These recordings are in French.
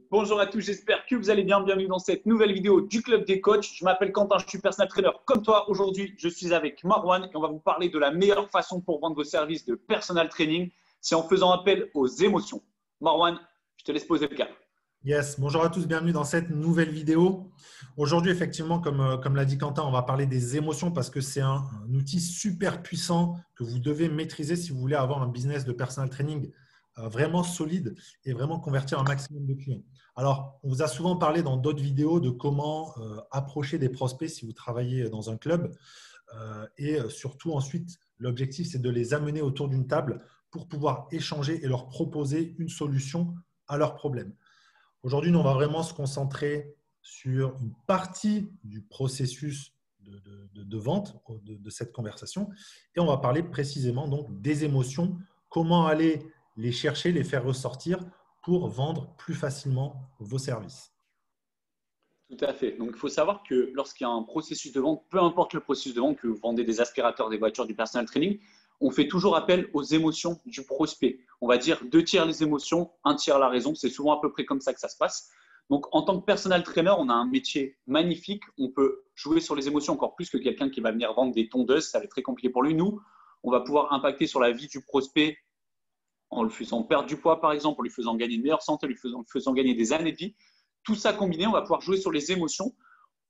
Bonjour à tous, j'espère que vous allez bien. Bienvenue dans cette nouvelle vidéo du Club des Coachs. Je m'appelle Quentin, je suis personal trainer comme toi. Aujourd'hui, je suis avec Marwan et on va vous parler de la meilleure façon pour vendre vos services de personal training. C'est en faisant appel aux émotions. Marwan, je te laisse poser le cas. Yes, bonjour à tous, bienvenue dans cette nouvelle vidéo. Aujourd'hui, effectivement, comme l'a dit Quentin, on va parler des émotions parce que c'est un outil super puissant que vous devez maîtriser si vous voulez avoir un business de personal training vraiment solide et vraiment convertir un maximum de clients. Alors, on vous a souvent parlé dans d'autres vidéos de comment approcher des prospects si vous travaillez dans un club. Et surtout, ensuite, l'objectif, c'est de les amener autour d'une table pour pouvoir échanger et leur proposer une solution à leurs problèmes. Aujourd'hui, nous, on va vraiment se concentrer sur une partie du processus de vente de cette conversation et on va parler précisément donc des émotions, comment aller les chercher, les faire ressortir pour vendre plus facilement vos services. Tout à fait. Donc, il faut savoir que lorsqu'il y a un processus de vente, peu importe le processus de vente, que vous vendez des aspirateurs, des voitures, du personal training, on fait toujours appel aux émotions du prospect. On va dire 2 tiers les émotions, 1 tiers la raison. C'est souvent à peu près comme ça que ça se passe. Donc, en tant que personal trainer, on a un métier magnifique. On peut jouer sur les émotions encore plus que quelqu'un qui va venir vendre des tondeuses. Ça va être très compliqué pour lui. Nous, on va pouvoir impacter sur la vie du prospect en lui faisant perdre du poids, par exemple, en lui faisant gagner une meilleure santé, en lui faisant gagner des années de vie. Tout ça combiné, on va pouvoir jouer sur les émotions.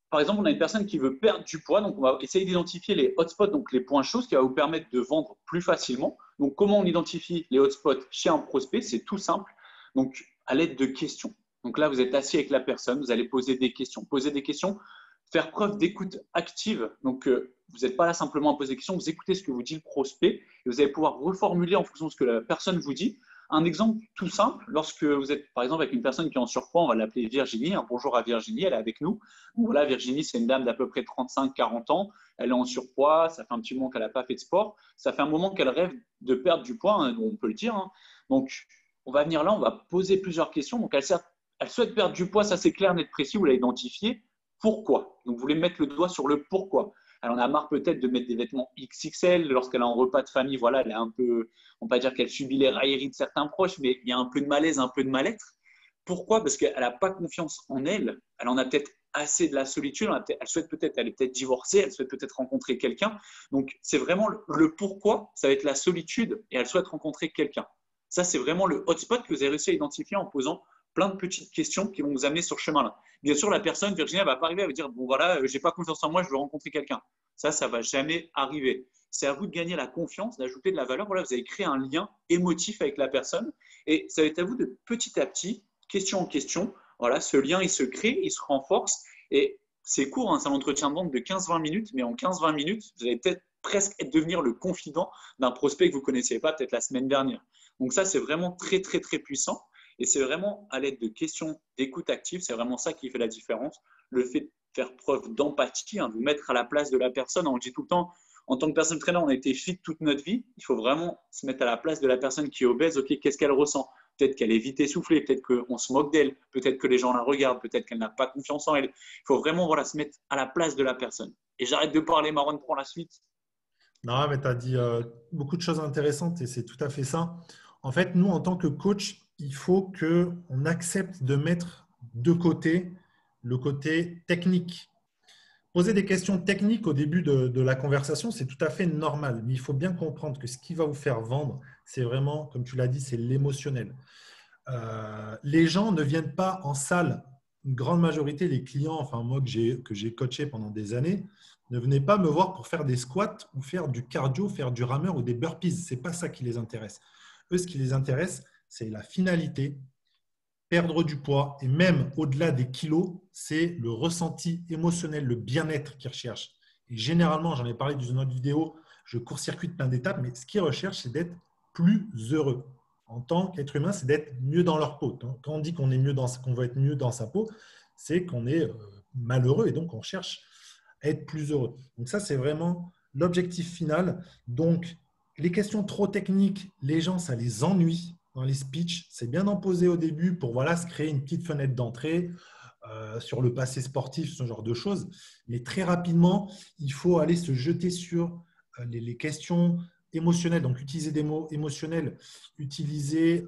Par exemple, on a une personne qui veut perdre du poids, donc on va essayer d'identifier les hotspots, donc les points chauds, ce qui va vous permettre de vendre plus facilement. Donc, comment on identifie les hotspots chez un prospect? C'est tout simple. Donc, à l'aide de questions. Donc là, vous êtes assis avec la personne, vous allez poser des questions, faire preuve d'écoute active. Donc, vous n'êtes pas là simplement à poser des questions, vous écoutez ce que vous dit le prospect et vous allez pouvoir reformuler en fonction de ce que la personne vous dit. Un exemple tout simple, lorsque vous êtes par exemple avec une personne qui est en surpoids, on va l'appeler Virginie. Un bonjour à Virginie, elle est avec nous. Donc voilà, Virginie, c'est une dame d'à peu près 35-40 ans. Elle est en surpoids, ça fait un petit moment qu'elle n'a pas fait de sport. Ça fait un moment qu'elle rêve de perdre du poids, hein, on peut le dire. Hein. Donc, on va venir là, on va poser plusieurs questions. Donc, elle souhaite perdre du poids, ça c'est clair, net, précis, vous l'avez identifié. Pourquoi? Donc, vous voulez mettre le doigt sur le pourquoi. Elle en a marre peut-être de mettre des vêtements XXL lorsqu'elle a un repas de famille. Voilà, elle est un peu, on ne va pas dire qu'elle subit les railleries de certains proches, mais il y a un peu de malaise, un peu de mal-être. Pourquoi? Parce qu'elle n'a pas confiance en elle. Elle en a peut-être assez de la solitude. Elle souhaite peut-être, elle est peut-être divorcée, elle souhaite peut-être rencontrer quelqu'un. Donc, c'est vraiment le pourquoi, ça va être la solitude et elle souhaite rencontrer quelqu'un. Ça, c'est vraiment le hotspot que vous avez réussi à identifier en posant plein de petites questions qui vont vous amener sur ce chemin-là. Bien sûr, la personne, Virginie, elle va pas arriver à vous dire, bon voilà, j'ai pas confiance en moi, je veux rencontrer quelqu'un. Ça va jamais arriver. C'est à vous de gagner la confiance, d'ajouter de la valeur. Voilà, vous avez créé un lien émotif avec la personne et ça va être à vous de petit à petit, question en question, voilà, ce lien, il se crée, il se renforce et c'est court, hein, c'est un entretien de vente de 15-20 minutes, mais en 15-20 minutes, vous allez peut-être presque devenir le confident d'un prospect que vous ne connaissiez pas peut-être la semaine dernière. Donc ça, c'est vraiment très, très, très puissant. Et c'est vraiment à l'aide de questions d'écoute active, c'est vraiment ça qui fait la différence. Le fait de faire preuve d'empathie, hein, de vous mettre à la place de la personne. On le dit tout le temps, en tant que personne trainer, on a été fit toute notre vie. Il faut vraiment se mettre à la place de la personne qui est obèse. Ok, qu'est-ce qu'elle ressent? Peut-être qu'elle est vite essoufflée, peut-être qu'on se moque d'elle, peut-être que les gens la regardent, peut-être qu'elle n'a pas confiance en elle. Il faut vraiment voilà, se mettre à la place de la personne. Et j'arrête de parler, Marwan, pour la suite. Non, mais tu as dit beaucoup de choses intéressantes et c'est tout à fait ça. En fait, nous, en tant que coach, il faut qu'on accepte de mettre de côté le côté technique. Poser des questions techniques au début de la conversation, c'est tout à fait normal. Mais il faut bien comprendre que ce qui va vous faire vendre, c'est vraiment, comme tu l'as dit, c'est l'émotionnel. Les gens ne viennent pas en salle. Une grande majorité des clients, enfin moi que j'ai coaché pendant des années, ne venaient pas me voir pour faire des squats ou faire du cardio, faire du rameur ou des burpees. Ce n'est pas ça qui les intéresse. Eux, ce qui les intéresse, c'est la finalité, perdre du poids et même au-delà des kilos, c'est le ressenti émotionnel, le bien-être qu'ils recherchent. Et généralement, j'en ai parlé dans une autre vidéo, je court-circuite plein d'étapes, mais ce qu'ils recherchent, c'est d'être plus heureux. En tant qu'être humain, c'est d'être mieux dans leur peau. Quand on dit qu'on est qu'on veut être mieux dans sa peau, c'est qu'on est malheureux et donc on cherche à être plus heureux. Donc ça, c'est vraiment l'objectif final. Donc, les questions trop techniques, les gens, ça les ennuie dans les speeches. C'est bien d'en poser au début pour voilà, se créer une petite fenêtre d'entrée sur le passé sportif, ce genre de choses. Mais très rapidement, il faut aller se jeter sur les questions émotionnelles. Donc, utiliser des mots émotionnels, utiliser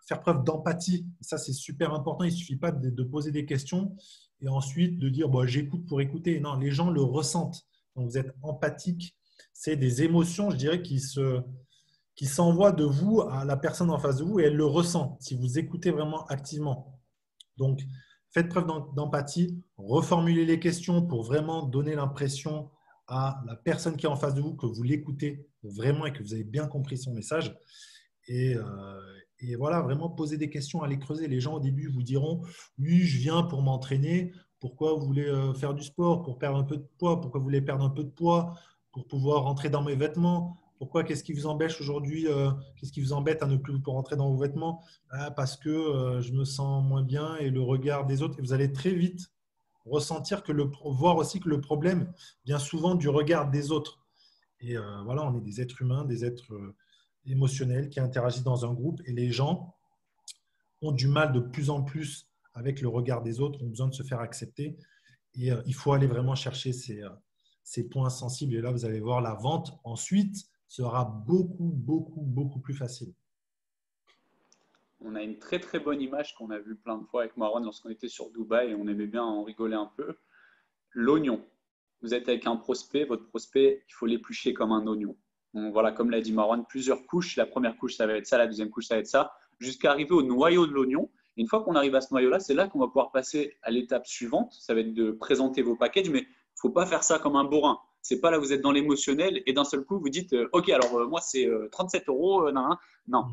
faire preuve d'empathie. Ça, c'est super important. Il ne suffit pas de poser des questions et ensuite de dire bon, j'écoute pour écouter. Non, les gens le ressentent. Donc, vous êtes empathique. C'est des émotions, je dirais, qui s'envoient de vous à la personne en face de vous et elle le ressent si vous écoutez vraiment activement. Donc, faites preuve d'empathie, reformulez les questions pour vraiment donner l'impression à la personne qui est en face de vous que vous l'écoutez vraiment et que vous avez bien compris son message. Et voilà, vraiment poser des questions, aller creuser. Les gens au début vous diront oui, je viens pour m'entraîner. Pourquoi vous voulez faire du sport? Pour perdre un peu de poids? Pourquoi vous voulez perdre un peu de poids? Pour pouvoir rentrer dans mes vêtements? Pourquoi? Qu'est-ce qui vous empêche aujourd'hui? Qu'est-ce qui vous embête à ne plus pouvoir rentrer dans vos vêtements? Parce que je me sens moins bien et le regard des autres. Et vous allez très vite ressentir voir aussi que le problème vient souvent du regard des autres. Et voilà, on est des êtres humains, des êtres émotionnels qui interagissent dans un groupe et les gens ont du mal de plus en plus avec le regard des autres, ont besoin de se faire accepter et il faut aller vraiment chercher ces points sensibles et là, vous allez voir, la vente ensuite sera beaucoup plus facile. On a une très très bonne image qu'on a vue plein de fois avec Marwan lorsqu'on était sur Dubaï et on aimait bien en rigoler un peu. L'oignon. Vous êtes avec un prospect, votre prospect, il faut l'éplucher comme un oignon. Donc voilà, comme l'a dit Marwan, plusieurs couches. La première couche, ça va être ça, la deuxième couche, ça va être ça, jusqu'à arriver au noyau de l'oignon. Et une fois qu'on arrive à ce noyau-là, c'est là qu'on va pouvoir passer à l'étape suivante. Ça va être de présenter vos packages, mais il ne faut pas faire ça comme un bourrin. C'est pas là où vous êtes dans l'émotionnel et d'un seul coup, vous dites OK, alors moi, c'est 37 €. Non, non.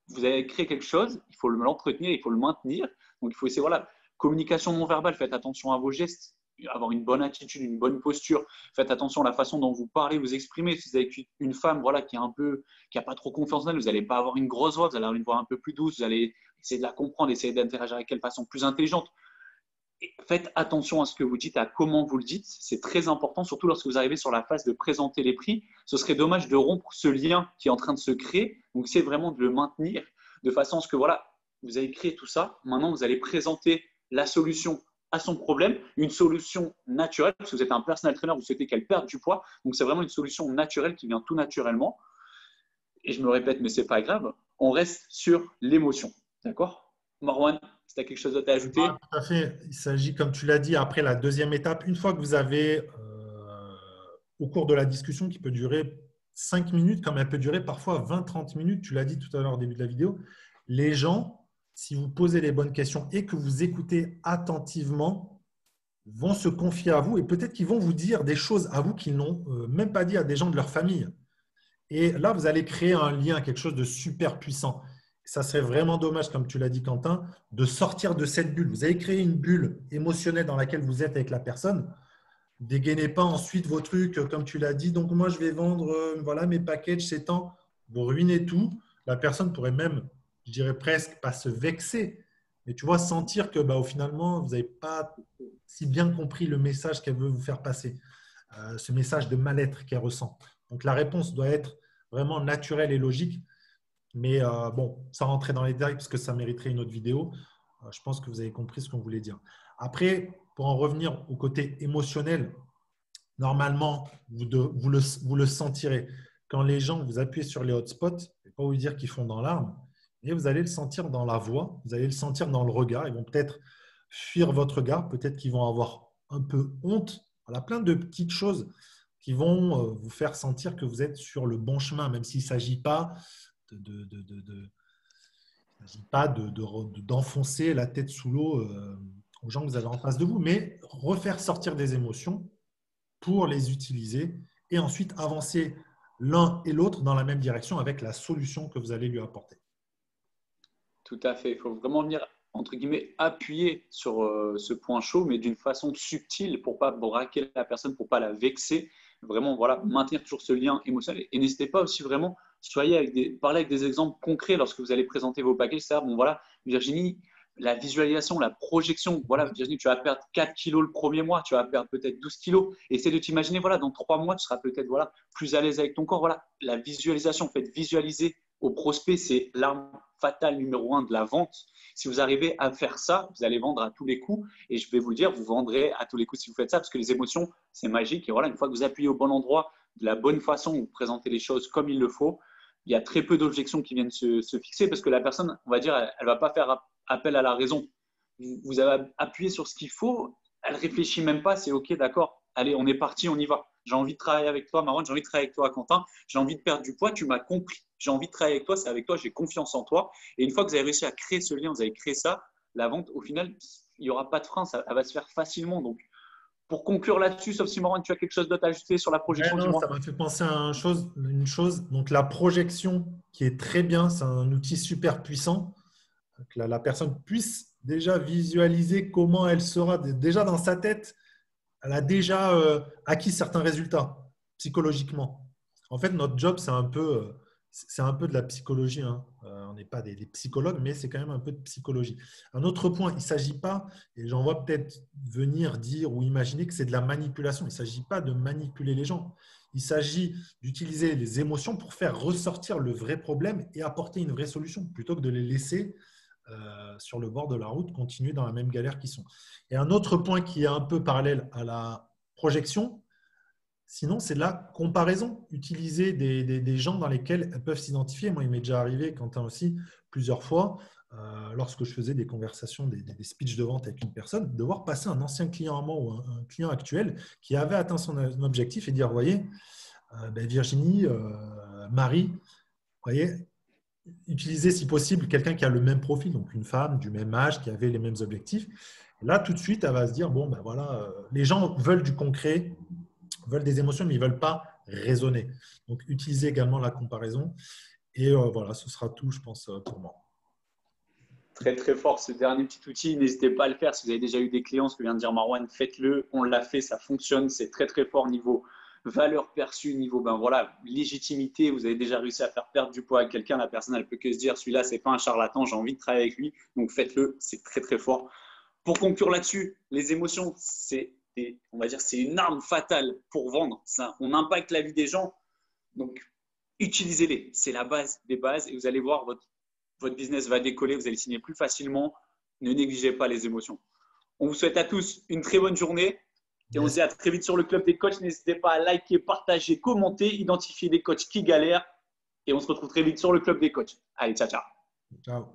Vous avez créé quelque chose, il faut l'entretenir, il faut le maintenir. Donc, il faut essayer, voilà, communication non verbale, faites attention à vos gestes, avoir une bonne attitude, une bonne posture. Faites attention à la façon dont vous parlez, vous exprimez. Si vous avez une femme voilà, qui n'a pas trop confiance en elle, vous n'allez pas avoir une grosse voix, vous allez avoir une voix un peu plus douce, vous allez essayer de la comprendre, essayer d'interagir avec elle de façon plus intelligente. Et faites attention à ce que vous dites, à comment vous le dites. C'est très important, surtout lorsque vous arrivez sur la phase de présenter les prix. Ce serait dommage de rompre ce lien qui est en train de se créer. Donc, c'est vraiment de le maintenir de façon à ce que voilà, vous avez créé tout ça. Maintenant, vous allez présenter la solution à son problème, une solution naturelle, parce que vous êtes un personal trainer, vous souhaitez qu'elle perde du poids. Donc, c'est vraiment une solution naturelle qui vient tout naturellement. Et je me répète, mais ce n'est pas grave. On reste sur l'émotion. D'accord? Marwan, si tu as quelque chose d'autre à ajouter? Tout à fait. Il s'agit, comme tu l'as dit, après la deuxième étape, une fois que vous avez, au cours de la discussion qui peut durer 5 minutes, comme elle peut durer parfois 20-30 minutes, tu l'as dit tout à l'heure au début de la vidéo, les gens, si vous posez les bonnes questions et que vous écoutez attentivement, vont se confier à vous et peut-être qu'ils vont vous dire des choses à vous qu'ils n'ont même pas dit à des gens de leur famille. Et là, vous allez créer un lien, quelque chose de super puissant. Ça serait vraiment dommage, comme tu l'as dit, Quentin, de sortir de cette bulle. Vous avez créé une bulle émotionnelle dans laquelle vous êtes avec la personne. Dégainez pas ensuite vos trucs, comme tu l'as dit. Donc, moi, je vais vendre voilà, mes packages, c'est temps. Vous ruinez tout. La personne pourrait même, je dirais presque, pas se vexer, mais tu vois, sentir que au finalement, vous n'avez pas si bien compris le message qu'elle veut vous faire passer, ce message de mal-être qu'elle ressent. Donc, la réponse doit être vraiment naturelle et logique. Mais bon, sans rentrer dans les détails, parce que ça mériterait une autre vidéo, je pense que vous avez compris ce qu'on voulait dire. Après, pour en revenir au côté émotionnel, normalement, vous le sentirez. Quand les gens vous appuyez sur les hotspots, je ne vais pas vous dire qu'ils font dans l'arme, mais vous allez le sentir dans la voix, vous allez le sentir dans le regard. Ils vont peut-être fuir votre regard, peut-être qu'ils vont avoir un peu honte. Voilà, plein de petites choses qui vont vous faire sentir que vous êtes sur le bon chemin, même s'il ne s'agit pas d'enfoncer la tête sous l'eau aux gens que vous avez en face de vous, mais refaire sortir des émotions pour les utiliser et ensuite avancer l'un et l'autre dans la même direction avec la solution que vous allez lui apporter. Tout à fait. Il faut vraiment venir, entre guillemets, appuyer sur ce point chaud, mais d'une façon subtile pour ne pas braquer la personne, pour ne pas la vexer. Vraiment, voilà, maintenir toujours ce lien émotionnel. Et n'hésitez pas aussi vraiment, parlez avec des exemples concrets lorsque vous allez présenter vos paquets. C'est-à-dire, bon, voilà, Virginie, la visualisation, la projection. Voilà, Virginie, tu vas perdre 4 kilos le premier mois, tu vas perdre peut-être 12 kilos. Essaie de t'imaginer, voilà, dans 3 mois, tu seras peut-être voilà, plus à l'aise avec ton corps. Voilà, la visualisation, faites visualiser au prospect, c'est l'arme fatale numéro 1 de la vente. Si vous arrivez à faire ça, vous allez vendre à tous les coups. Et je vais vous le dire, vous vendrez à tous les coups si vous faites ça, parce que les émotions, c'est magique. Et voilà, une fois que vous appuyez au bon endroit, de la bonne façon, vous présentez les choses comme il le faut, il y a très peu d'objections qui viennent se fixer parce que la personne, on va dire, elle ne va pas faire appel à la raison. Vous avez appuyé sur ce qu'il faut, elle ne réfléchit même pas, c'est OK, d'accord, allez, on est parti, on y va. J'ai envie de travailler avec toi, Marwan, j'ai envie de travailler avec toi, Quentin, j'ai envie de perdre du poids, tu m'as compris. J'ai envie de travailler avec toi, c'est avec toi, j'ai confiance en toi. Et une fois que vous avez réussi à créer ce lien, vous avez créé ça, la vente, au final, il n'y aura pas de frein, elle va se faire facilement. Donc, pour conclure là-dessus, sauf si Marwan, tu as quelque chose d'autre à ajouter sur la Ouais, projection, non, dis-moi. ça m'a fait penser à une chose. Donc, la projection qui est très bien, c'est un outil super puissant. Que la personne puisse déjà visualiser comment elle sera déjà dans sa tête. Elle a déjà acquis certains résultats psychologiquement. En fait, notre job, c'est un peu de la psychologie, hein. On n'est pas des psychologues, mais c'est quand même un peu de psychologie. Un autre point, il ne s'agit pas, et j'en vois peut-être venir dire ou imaginer que c'est de la manipulation. Il ne s'agit pas de manipuler les gens. Il s'agit d'utiliser les émotions pour faire ressortir le vrai problème et apporter une vraie solution, plutôt que de les laisser sur le bord de la route, continuer dans la même galère qu'ils sont. Et un autre point qui est un peu parallèle à la projection, sinon, c'est la comparaison. Utiliser des gens dans lesquels elles peuvent s'identifier. Moi, il m'est déjà arrivé, Quentin aussi, plusieurs fois, lorsque je faisais des conversations, des speeches de vente avec une personne, de voir passer un ancien client à moi ou un client actuel qui avait atteint son objectif et dire, voyez, Virginie, Marie, voyez, utiliser si possible quelqu'un qui a le même profil, donc une femme du même âge, qui avait les mêmes objectifs. Et là, tout de suite, elle va se dire, bon, ben voilà, les gens veulent du concret, veulent des émotions, mais ils ne veulent pas raisonner. Donc, utiliser également la comparaison. Et voilà, ce sera tout, je pense, pour moi. Très, très fort ce dernier petit outil. N'hésitez pas à le faire. Si vous avez déjà eu des clients, ce que vient de dire Marwan, faites-le. On l'a fait, ça fonctionne. C'est très, très fort niveau valeur perçue, niveau légitimité. Vous avez déjà réussi à faire perdre du poids à quelqu'un. La personne, elle peut que se dire, celui-là, c'est pas un charlatan, j'ai envie de travailler avec lui. Donc, faites-le. C'est très, très fort. Pour conclure là-dessus, les émotions, on va dire, c'est une arme fatale pour vendre. Ça, on impacte la vie des gens. Donc, utilisez-les. C'est la base des bases et vous allez voir, votre business va décoller, vous allez signer plus facilement. Ne négligez pas les émotions. On vous souhaite à tous une très bonne journée et on se Yes. dit à très vite sur le Club des Coachs. N'hésitez pas à liker, partager, commenter, identifier des coachs qui galèrent et on se retrouve très vite sur le Club des Coachs. Allez, ciao, ciao. Ciao.